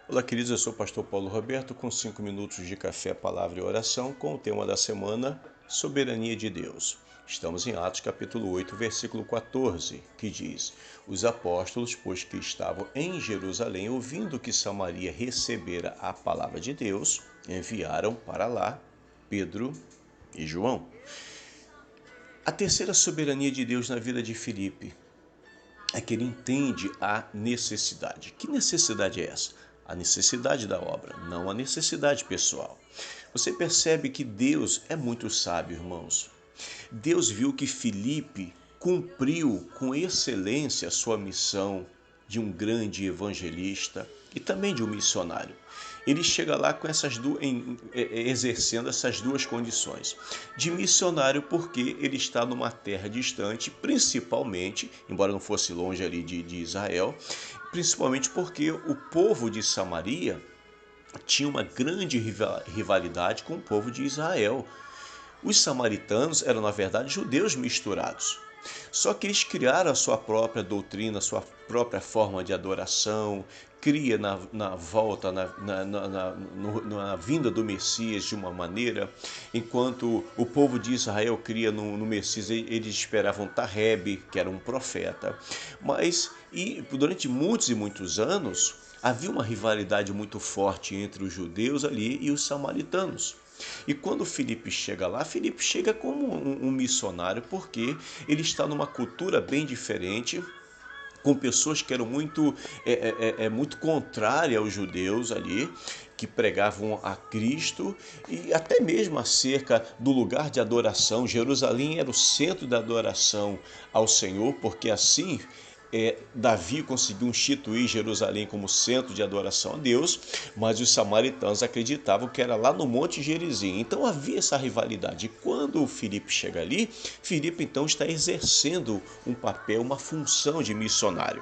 Olá, queridos, eu sou o pastor Paulo Roberto com 5 minutos de café, palavra e oração com o tema da semana, soberania de Deus. Estamos em Atos capítulo 8, versículo 14, que diz: Os apóstolos, pois que estavam em Jerusalém, ouvindo que Samaria recebera a palavra de Deus, enviaram para lá Pedro e João. A terceira soberania de Deus na vida de Filipe é que ele entende a necessidade. Que necessidade é essa? A necessidade da obra, não a necessidade pessoal. Você percebe que Deus é muito sábio, irmãos. Deus viu que Filipe cumpriu com excelência a sua missão de um grande evangelista e também de um missionário. Ele chega lá com exercendo essas duas condições. De missionário, porque ele está numa terra distante, principalmente, embora não fosse longe ali de Israel, principalmente porque o povo de Samaria tinha uma grande rivalidade com o povo de Israel. Os samaritanos eram, na verdade, judeus misturados. Só que eles criaram a sua própria doutrina, a sua própria forma de adoração, cria na volta, na vinda do Messias de uma maneira, enquanto o povo de Israel cria no Messias, eles esperavam Tarebe, que era um profeta. Mas durante muitos e muitos anos, havia uma rivalidade muito forte entre os judeus ali e os samaritanos. E quando Filipe chega lá, Filipe chega como um missionário, porque ele está numa cultura bem diferente, com pessoas que eram muito contrárias aos judeus ali, que pregavam a Cristo, e até mesmo acerca do lugar de adoração. Jerusalém era o centro da adoração ao Senhor, porque assim Davi conseguiu instituir Jerusalém como centro de adoração a Deus, mas os samaritanos acreditavam que era lá no Monte Gerizim. Então havia essa rivalidade. E quando o Filipe chega ali, Filipe então está exercendo um papel, uma função de missionário.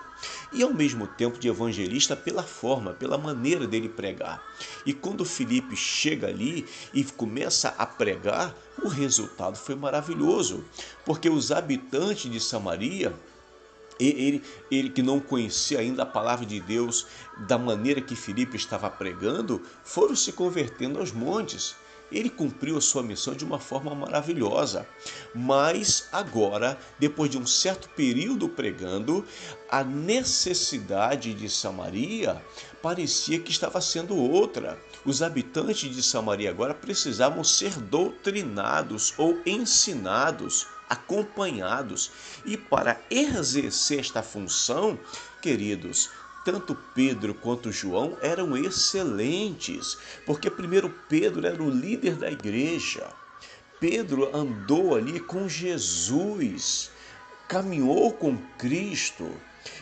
E ao mesmo tempo de evangelista pela forma, pela maneira dele pregar. E quando Filipe chega ali e começa a pregar, o resultado foi maravilhoso, porque os habitantes de Samaria, ele que não conhecia ainda a palavra de Deus da maneira que Filipe estava pregando, foram se convertendo aos montes. Ele cumpriu a sua missão de uma forma maravilhosa. Mas agora, depois de um certo período pregando, a necessidade de Samaria parecia que estava sendo outra. Os habitantes de Samaria agora precisavam ser doutrinados ou ensinados, acompanhados. E para exercer esta função, queridos, tanto Pedro quanto João eram excelentes, porque primeiro Pedro era o líder da igreja. Pedro andou ali com Jesus, caminhou com Cristo.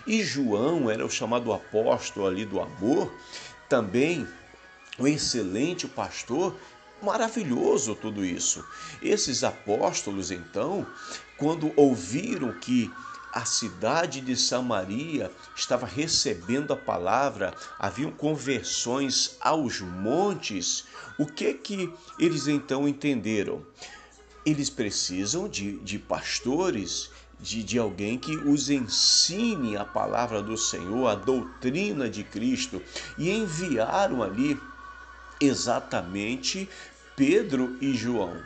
E João era o chamado apóstolo ali do amor, também um excelente pastor. Maravilhoso tudo isso. Esses apóstolos, então, quando ouviram que a cidade de Samaria estava recebendo a palavra, haviam conversões aos montes, o que eles então entenderam? Eles precisam de pastores, de alguém que os ensine a palavra do Senhor, a doutrina de Cristo, e enviaram ali exatamente Pedro e João.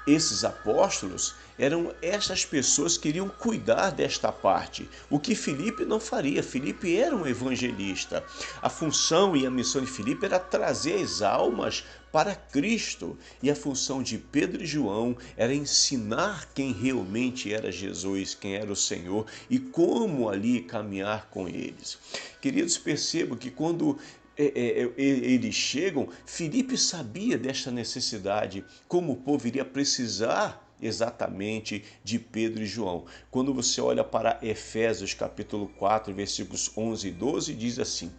Esses apóstolos eram essas pessoas que iriam cuidar desta parte, o que Filipe não faria. Filipe era um evangelista. A função e a missão de Filipe era trazer as almas para Cristo, e a função de Pedro e João era ensinar quem realmente era Jesus, quem era o Senhor e como ali caminhar com eles. Queridos, percebam que quando eles chegam, Filipe sabia desta necessidade, como o povo iria precisar exatamente de Pedro e João. Quando você olha para Efésios capítulo 4, versículos 11 e 12, diz assim: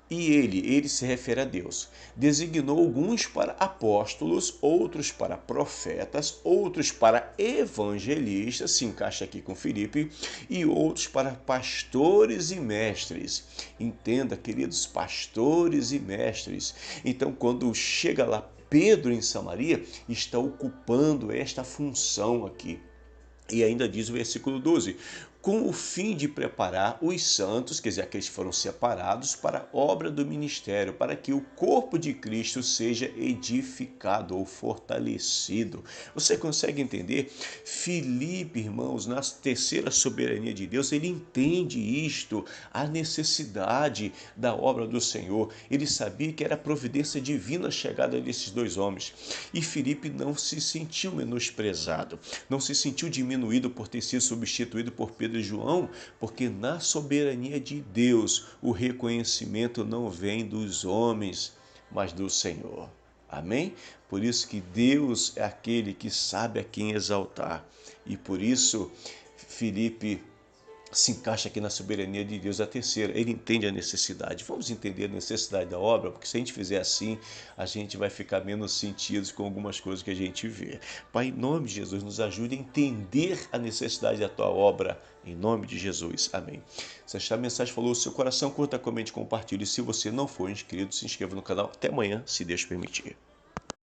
E ele se refere a Deus, designou alguns para apóstolos, outros para profetas, outros para evangelistas, se encaixa aqui com Filipe, e outros para pastores e mestres. Entenda, queridos, pastores e mestres. Então, quando chega lá Pedro em Samaria, está ocupando esta função aqui. E ainda diz o versículo 12: com o fim de preparar os santos, quer dizer, aqueles que foram separados, para a obra do ministério, para que o corpo de Cristo seja edificado ou fortalecido. Você consegue entender? Filipe, irmãos, na terceira soberania de Deus, ele entende isto, a necessidade da obra do Senhor. Ele sabia que era a providência divina a chegada desses dois homens. E Filipe não se sentiu menosprezado, não se sentiu diminuído por ter sido substituído por Pedro e João, porque na soberania de Deus o reconhecimento não vem dos homens, mas do Senhor. Amém? Por isso que Deus é aquele que sabe a quem exaltar. E por isso Filipe se encaixa aqui na soberania de Deus. A terceira, ele entende a necessidade. Vamos entender a necessidade da obra, porque se a gente fizer assim, a gente vai ficar menos sentidos com algumas coisas que a gente vê. Pai, em nome de Jesus, nos ajude a entender a necessidade da tua obra, em nome de Jesus. Amém. Se esta mensagem falou o seu coração, curta, comente, compartilhe. Se você não for inscrito, se inscreva no canal. Até amanhã, se Deus permitir.